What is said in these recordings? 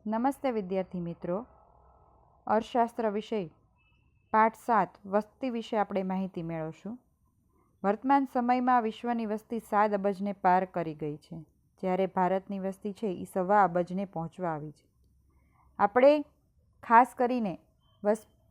નમસ્તે વિદ્યાર્થી મિત્રો. અર્થશાસ્ત્ર વિષય પાઠ 7 વસ્તી વિશે આપણે માહિતી મેળવશું. વર્તમાન સમયમાં વિશ્વની વસ્તી 7 અબજને પાર કરી ગઈ છે, જ્યારે ભારતની વસ્તી છે એ 1.25 અબજને પહોંચવા આવી છે. આપણે ખાસ કરીને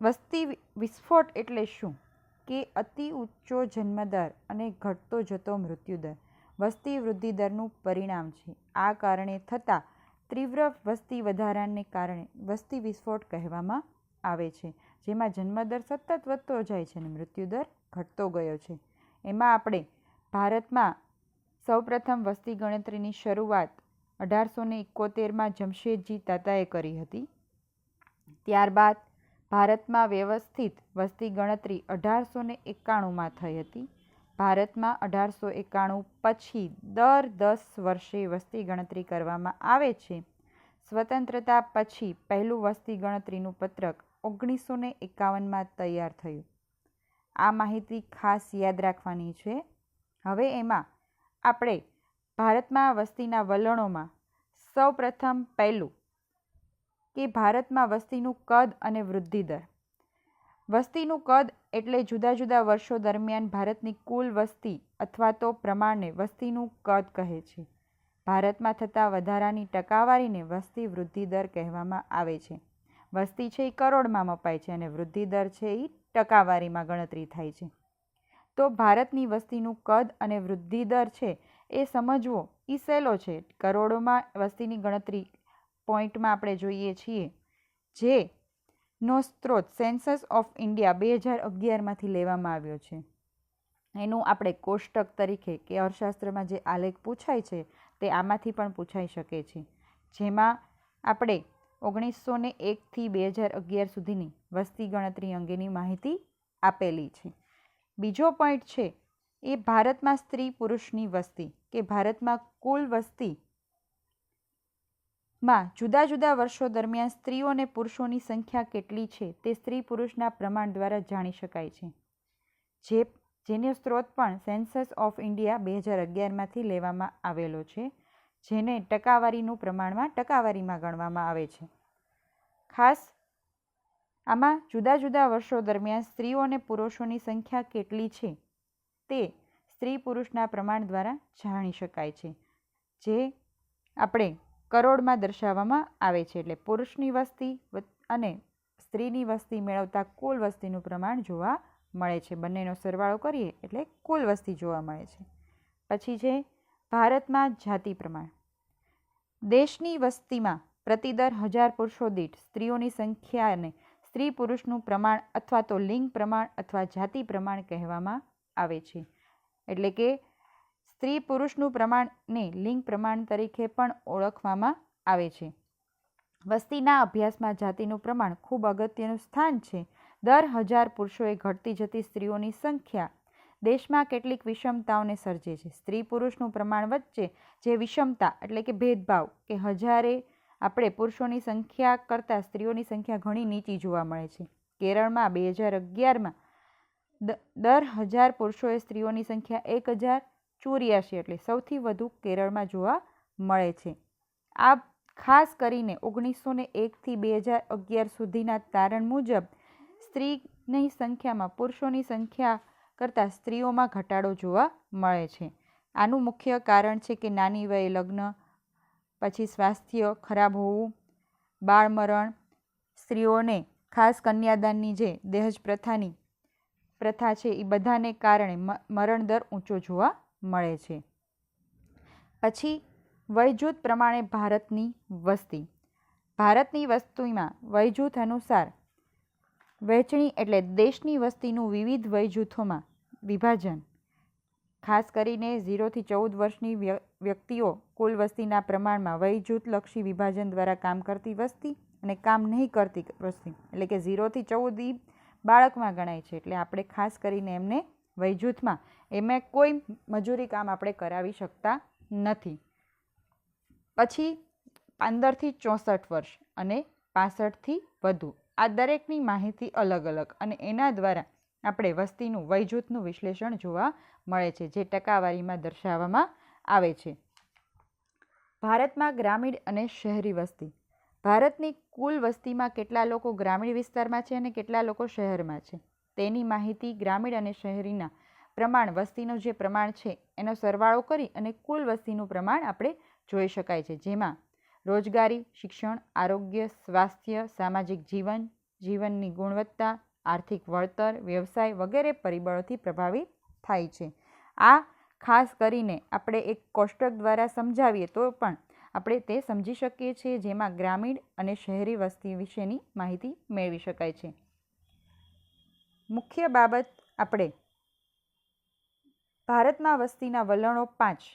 વસ્તી વિસ્ફોટ એટલે શું કે અતિ ઊંચો જન્મદર અને ઘટતો જતો મૃત્યુદર વસ્તી વૃદ્ધિ દરનું પરિણામ છે. આ કારણે થતા તીવ્ર વસ્તી વધારાને કારણે વસ્તી વિસ્ફોટ કહેવામાં આવે છે, જેમાં જન્મદર સતત વધતો જાય છે અને મૃત્યુદર ઘટતો ગયો છે. એમાં આપણે ભારતમાં સૌપ્રથમ વસ્તી ગણતરીની શરૂઆત 1871માં જમશેદજી તાતાએ કરી હતી. ત્યારબાદ ભારતમાં વ્યવસ્થિત વસ્તી ગણતરી 1891માં થઈ હતી. ભારતમાં 1891 પછી દર 10 વર્ષે વસ્તી ગણતરી કરવામાં આવે છે. સ્વતંત્રતા પછી પહેલું વસ્તી ગણતરીનું પત્રક 1951માં તૈયાર થયું. આ માહિતી ખાસ યાદ રાખવાની છે. હવે એમાં આપણે ભારતમાં વસ્તીના વલણોમાં સૌપ્રથમ પહેલું કે ભારતમાં વસ્તીનું કદ અને વૃદ્ધિ દર. વસ્તીનું કદ એટલે જુદા જુદા વર્ષો દરમિયાન ભારતની કુલ વસ્તી અથવા તો પ્રમાણને વસ્તીનું કદ કહે છે. ભારતમાં થતા વધારાની ટકાવારીને વસ્તી વૃદ્ધિ દર કહેવામાં આવે છે. વસ્તી છે એ કરોડમાં મપાય છે અને વૃદ્ધિ દર છે એ ટકાવારીમાં ગણતરી થાય છે. તો ભારતની વસ્તીનું કદ અને વૃદ્ધિ દર છે એ સમજવો એ સહેલો છે. કરોડોમાં વસ્તીની ગણતરી પોઈન્ટમાં આપણે જોઈએ છીએ, જેનો સ્ત્રોત સેન્સસ ઓફ ઇન્ડિયા 2011માંથી લેવામાં આવ્યો છે. એનું આપણે કોષ્ટક તરીકે કે અર્થશાસ્ત્રમાં જે આલેખ પૂછાય છે તે આમાંથી પણ પૂછાઈ શકે છે, જેમાં આપણે 1901થી 2011 સુધીની વસ્તી ગણતરી અંગેની માહિતી આપેલી છે. બીજો પોઈન્ટ છે એ ભારતમાં સ્ત્રી પુરુષની વસ્તી કે ભારતમાં કુલ વસ્તીમાં જુદા જુદા વર્ષો દરમિયાન સ્ત્રીઓ અને પુરુષોની સંખ્યા કેટલી છે તે સ્ત્રી પુરુષના પ્રમાણ દ્વારા જાણી શકાય છે, જેનો સ્ત્રોત પણ સેન્સસ ઓફ ઇન્ડિયા 2011માંથી લેવામાં આવેલો છે, જેને ટકાવારીનું પ્રમાણમાં ટકાવારીમાં ગણવામાં આવે છે. ખાસ આમાં જુદા જુદા વર્ષો દરમિયાન સ્ત્રીઓ અને પુરુષોની સંખ્યા કેટલી છે તે સ્ત્રી પુરુષના પ્રમાણ દ્વારા જાણી શકાય છે, જે આપણે કરોડમાં દર્શાવવામાં આવે છે. એટલે પુરુષની વસ્તી અને સ્ત્રીની વસ્તી મેળવતા કુલ વસ્તીનું પ્રમાણ જોવા મળે છે. બંનેનો સરવાળો કરીએ એટલે કુલ વસ્તી જોવા મળે છે. પછી છે ભારતમાં જાતિ પ્રમાણ. દેશની વસ્તીમાં પ્રતિ દર 1000 પુરુષો દીઠ સ્ત્રીઓની સંખ્યાને સ્ત્રી પુરુષનું પ્રમાણ અથવા તો લિંગ પ્રમાણ અથવા જાતિ પ્રમાણ કહેવામાં આવે છે. એટલે કે સ્ત્રી પુરુષનું પ્રમાણને લિંગ પ્રમાણ તરીકે પણ ઓળખવામાં આવે છે. વસ્તીના અભ્યાસમાં જાતિનું પ્રમાણ ખૂબ અગત્યનું સ્થાન છે. દર 1000 પુરુષોએ ઘટતી જતી સ્ત્રીઓની સંખ્યા દેશમાં કેટલીક વિષમતાઓને સર્જે છે. સ્ત્રી પુરુષનું પ્રમાણ વચ્ચે જે વિષમતા એટલે કે ભેદભાવ કે 1000એ આપણે પુરુષોની સંખ્યા કરતાં સ્ત્રીઓની સંખ્યા ઘણી નીચી જોવા મળે છે. કેરળમાં 2011માં દર 1000 પુરુષોએ સ્ત્રીઓની સંખ્યા 1084 એટલે સૌથી વધુ કેરળમાં જોવા મળે છે. આ ખાસ કરીને 1901થી 2011 સુધીના તારણ મુજબ સ્ત્રીની સંખ્યામાં પુરુષોની સંખ્યા કરતાં સ્ત્રીઓમાં ઘટાડો જોવા મળે છે. આનું મુખ્ય કારણ છે કે નાની વયે લગ્ન, પછી સ્વાસ્થ્ય ખરાબ હોવું, બાળમરણ, સ્ત્રીઓને ખાસ કન્યાદાનની જે દહેજ પ્રથા છે એ બધાને કારણે મરણ દર ઊંચો જોવા મળે છે. પછી વયજૂથ પ્રમાણે ભારતની વસ્તી. ભારતની વસ્તીમાં વયજૂથ અનુસાર વહેંચણી એટલે દેશની વસ્તીનું વિવિધ વયજૂથોમાં વિભાજન. ખાસ કરીને 0થી 14 વર્ષની વ્યક્તિઓ કુલ વસ્તીના પ્રમાણમાં વયજૂથલક્ષી વિભાજન દ્વારા કામ કરતી વસ્તી અને કામ નહીં કરતી વસ્તી એટલે કે 0થી 14 એ બાળકમાં ગણાય છે. એટલે આપણે ખાસ કરીને એમને વયજૂથમાં એમાં કોઈ મજૂરી કામ આપણે કરાવી શકતા નથી. પછી 15થી 64 વર્ષ અને 65થી વધુ. આ દરેકની માહિતી અલગ અલગ અને એના દ્વારા આપણે વસ્તીનું વયજૂથનું વિશ્લેષણ જોવા મળે છે, જે ટકાવારીમાં દર્શાવવામાં આવે છે. ભારતમાં ગ્રામીણ અને શહેરી વસ્તી. ભારતની કુલ વસ્તીમાં કેટલા લોકો ગ્રામીણ વિસ્તારમાં છે અને કેટલા લોકો શહેરમાં છે તેની માહિતી ગ્રામીણ અને શહેરીના પ્રમાણ, વસ્તીનું જે પ્રમાણ છે એનો સરવાળો કરી અને કુલ વસ્તીનું પ્રમાણ આપણે જોઈ શકાય છે, જેમાં રોજગારી, શિક્ષણ, આરોગ્ય, સ્વાસ્થ્ય, સામાજિક જીવન, જીવનની ગુણવત્તા, આર્થિક વળતર, વ્યવસાય વગેરે પરિબળોથી પ્રભાવિત થાય છે. આ ખાસ કરીને આપણે એક કોષ્ટક દ્વારા સમજાવીએ તો પણ આપણે તે સમજી શકીએ છીએ, જેમાં ગ્રામીણ અને શહેરી વસ્તી વિશેની માહિતી મેળવી શકાય છે. મુખ્ય બાબત આપણે ભારતમાં વસ્તીના વલણો 5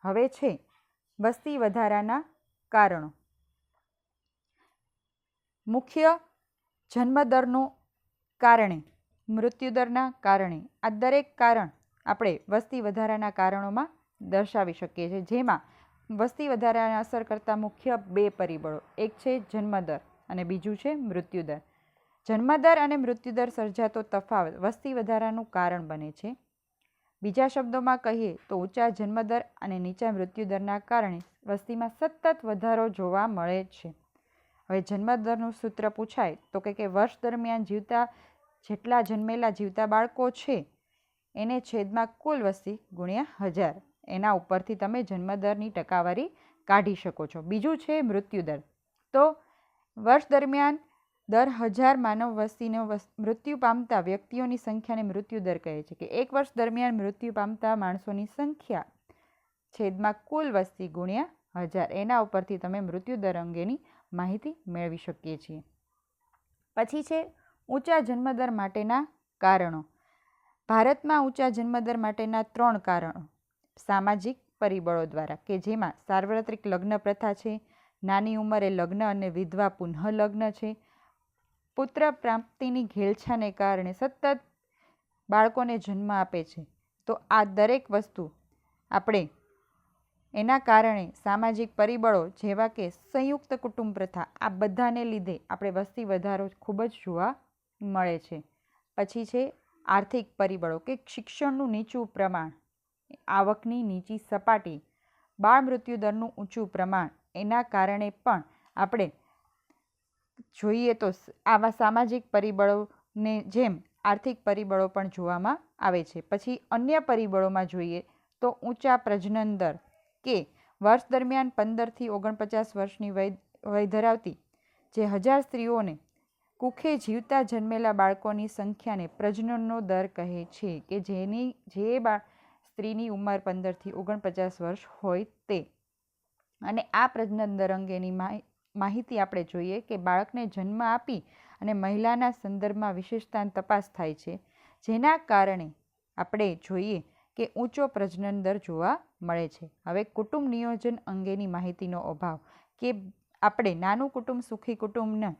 હવે છે. વસ્તી વધારાના કારણો. મુખ્ય જન્મદરનો કારણે, મૃત્યુદરના કારણે, આ દરેક કારણ આપણે વસ્તી વધારાના કારણોમાં દર્શાવી શકીએ છીએ, જેમાં વસ્તી વધારાને અસર કરતા મુખ્ય 2 પરિબળો, એક છે જન્મદર અને બીજું છે મૃત્યુદર. જન્મદર અને મૃત્યુદર સર્જાતો તફાવત વસ્તી વધારાનું કારણ બને છે. બીજા શબ્દોમાં કહીએ તો ઊંચા જન્મદર અને નીચા મૃત્યુદરના કારણે વસ્તીમાં સતત વધારો જોવા મળે છે. હવે જન્મદરનું સૂત્ર પૂછાય તો કે વર્ષ દરમિયાન જેટલા જન્મેલા જીવતા બાળકો છે એને છેદમાં કુલ વસ્તી ગુણ્યા 1000, એના ઉપરથી તમે જન્મદરની ટકાવારી કાઢી શકો છો. બીજું છે મૃત્યુદર. તો વર્ષ દરમિયાન દર 1000 માનવ વસ્તીનો મૃત્યુ પામતા વ્યક્તિઓની સંખ્યાને મૃત્યુદર કહે છે, કે એક વર્ષ દરમિયાન મૃત્યુ પામતા માણસોની સંખ્યા છેદમાં કુલ વસ્તી ગુણ્યા 1000, એના ઉપરથી તમે મૃત્યુદર અંગેની માહિતી મેળવી શકીએ છીએ. પછી છે ઊંચા જન્મદર માટેના કારણો. ભારતમાં ઊંચા જન્મદર માટેના 3 કારણો સામાજિક પરિબળો દ્વારા, કે જેમાં સાર્વત્રિક લગ્ન પ્રથા છે, નાની ઉંમરે લગ્ન અને વિધવા પુનઃ લગ્ન છે, પુત્ર પ્રાપ્તિની ઘેલછાને કારણે સતત બાળકોને જન્મ આપે છે. તો આ દરેક વસ્તુ આપણે એના કારણે સામાજિક પરિબળો જેવા કે સંયુક્ત કુટુંબ પ્રથા, આ બધાને લીધે આપણે વસ્તી વધારો ખૂબ જ જોવા મળે છે. પછી છે આર્થિક પરિબળો, કે શિક્ષણનું નીચું પ્રમાણ, આવકની નીચી સપાટી, બાળ મૃત્યુદરનું ઊંચું પ્રમાણ, એના કારણે પણ આપણે જોઈએ તો આવા સામાજિક પરિબળોને જેમ આર્થિક પરિબળો પણ જોવામાં આવે છે. પછી અન્ય પરિબળોમાં જોઈએ તો ઊંચા પ્રજનન દર, કે વર્ષ દરમિયાન 15 થી 49 વર્ષની વય ધરાવતી જે 1000 સ્ત્રીઓને કુખે જીવતા જન્મેલા બાળકોની સંખ્યાને પ્રજનનનો દર કહે છે, કે જે સ્ત્રીની ઉંમર 15 થી 49 વર્ષ હોય તે. અને આ પ્રજનન દર અંગેની માહિતી આપણે જોઈએ કે બાળકને જન્મ આપી અને મહિલાના સંદર્ભમાં વિશેષતા તપાસ થાય છે, જેના કારણે આપણે જોઈએ કે ઊંચો પ્રજનન દર જોવા મળે છે. હવે કુટુંબ નિયોજન અંગેની માહિતીનો અભાવ, કે આપણે નાનું કુટુંબ સુખી કુટુંબને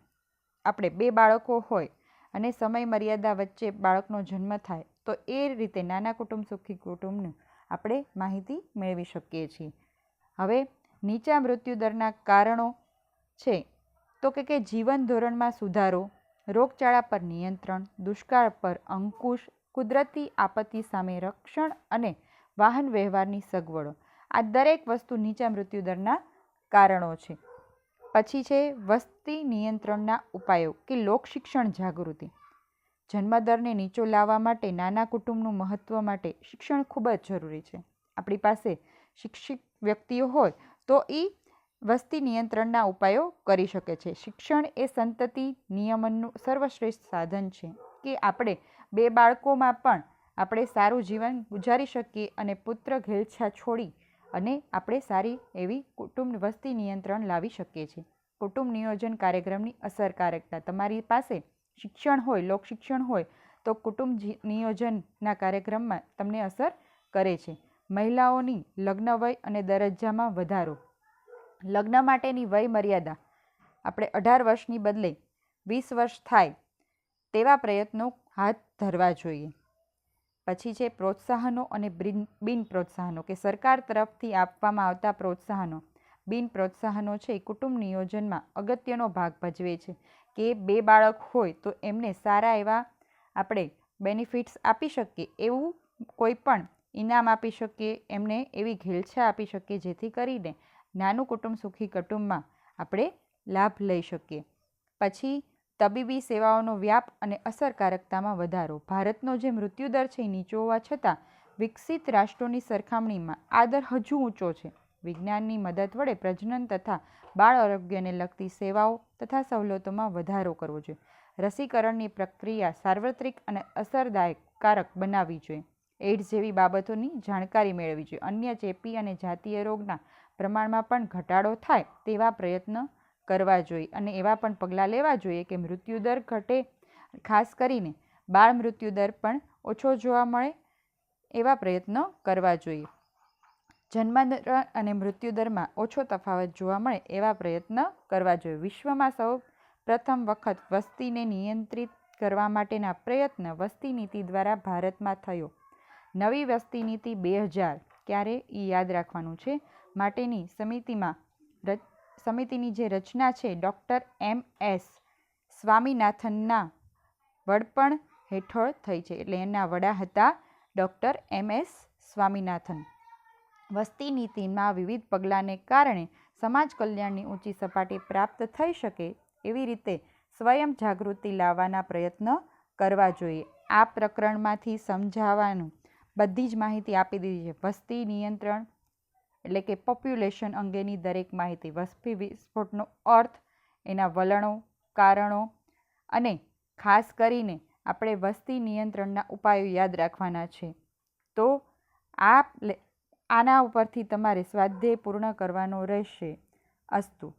આપણે 2 બાળકો હોય અને સમય મર્યાદા વચ્ચે બાળકનો જન્મ થાય તો એ રીતે નાના કુટુંબ સુખી કુટુંબનું આપણે માહિતી મેળવી શકીએ છીએ. હવે નીચા મૃત્યુદરના કારણો છે તો કે જીવન ધોરણમાં સુધારો, રોગચાળા પર નિયંત્રણ, દુષ્કાળ પર અંકુશ, કુદરતી આપત્તિ સામે રક્ષણ અને વાહન વ્યવહારની સગવડો, આ દરેક વસ્તુ નીચા મૃત્યુદરના કારણો છે. પછી છે વસ્તી નિયંત્રણના ઉપાયો, કે લોકશિક્ષણ જાગૃતિ. જન્મદરને નીચો લાવવા માટે નાના કુટુંબનું મહત્વ માટે શિક્ષણ ખૂબ જ જરૂરી છે. આપણી પાસે શિક્ષિત વ્યક્તિઓ હોય તો એ વસ્તી નિયંત્રણના ઉપાયો કરી શકે છે. શિક્ષણ એ સંતતિ નિયમનનું સર્વશ્રેષ્ઠ સાધન છે, કે આપણે 2 બાળકોમાં પણ આપણે સારું જીવન ગુજારી શકીએ અને પુત્ર ઘેલછા છોડી અને આપણે સારી એવી કુટુંબ વસ્તી નિયંત્રણ લાવી શકીએ છીએ. કુટુંબ નિયોજન કાર્યક્રમની અસરકારકતા. તમારી પાસે શિક્ષણ હોય, લોકશિક્ષણ હોય તો કુટુંબ નિયોજનના કાર્યક્રમમાં તમને અસર કરે છે. મહિલાઓની લગ્ન વય અને દરજ્જામાં વધારો. લગ્ન માટેની વય મર્યાદા આપણે 18 વર્ષની બદલે 20 વર્ષ થાય તેવા પ્રયત્નો હાથ ધરવા જોઈએ. પછી છે પ્રોત્સાહનો અને બિન પ્રોત્સાહનો, કે સરકાર તરફથી આપવામાં આવતા પ્રોત્સાહનો. બિન પ્રોત્સાહનો છે કુટુંબ નિયોજનમાં અગત્યનો ભાગ ભજવે છે, કે 2 બાળક હોય તો એમને સારા એવા આપણે બેનિફિટ્સ આપી શકીએ, એવું કોઈ પણ ઇનામ આપી શકીએ, એમને એવી ઘેલછા આપી શકીએ જેથી કરીને નાનું કુટુંબ સુખી કુટુંબમાં આપણે લાભ લઈ શકીએ. પછી તબીબી સેવાઓનો વ્યાપ અને અસરકારકતામાં વધારો. ભારતનો જે મૃત્યુદર છે એ નીચો હોવા છતાં વિકસિત રાષ્ટ્રોની સરખામણીમાં આ દર હજુ ઊંચો છે. વિજ્ઞાનની મદદ વડે પ્રજનન તથા બાળ આરોગ્યને લગતી સેવાઓ તથા સવલતોમાં વધારો કરવો જોઈએ. રસીકરણની પ્રક્રિયા સાર્વત્રિક અને અસરકારક બનાવવી જોઈએ. એઇડ્સ જેવી બાબતોની જાણકારી મેળવવી જોઈએ. અન્ય ચેપી અને જાતીય રોગના પ્રમાણમાં પણ ઘટાડો થાય તેવા પ્રયત્ન કરવા જોઈએ અને એવા પણ પગલાં લેવા જોઈએ કે મૃત્યુદર ઘટે. ખાસ કરીને બાળ મૃત્યુદર પણ ઓછો જોવા મળે એવા પ્રયત્નો કરવા જોઈએ. જન્મદર અને મૃત્યુદરમાં ઓછો તફાવત જોવા મળે એવા પ્રયત્ન કરવા જોઈએ. વિશ્વમાં સૌ પ્રથમ વખત વસ્તીને નિયંત્રિત કરવા માટેના પ્રયત્ન વસ્તી નીતિ દ્વારા ભારતમાં થયો. નવી વસ્તી નીતિ 2000 ક્યારે એ યાદ રાખવાનું છે માટેની સમિતિની જે રચના છે ડૉક્ટર MS સ્વામીનાથનના વડપણ હેઠળ થઈ છે. એટલે એના વડા હતા ડૉક્ટર MS સ્વામીનાથન. વસ્તી નીતિમાં વિવિધ પગલાંને કારણે સમાજ કલ્યાણની ઊંચી સપાટી પ્રાપ્ત થઈ શકે એવી રીતે સ્વયં જાગૃતિ લાવવાના પ્રયત્ન કરવા જોઈએ. આ પ્રકરણમાંથી સમજાવવાનું બધી જ માહિતી આપી દીધી છે. વસ્તી નિયંત્રણ એટલે કે પોપ્યુલેશન અંગેની દરેક માહિતી, વસ્તી વિસ્ફોટનો અર્થ, એના વલણો, કારણો અને ખાસ કરીને આપણે વસ્તી નિયંત્રણના ઉપાયો યાદ રાખવાના છે. તો આના ઉપરથી તમારે સ્વાધ્યાય પૂર્ણ કરવાનો રહેશે. અસ્તુ.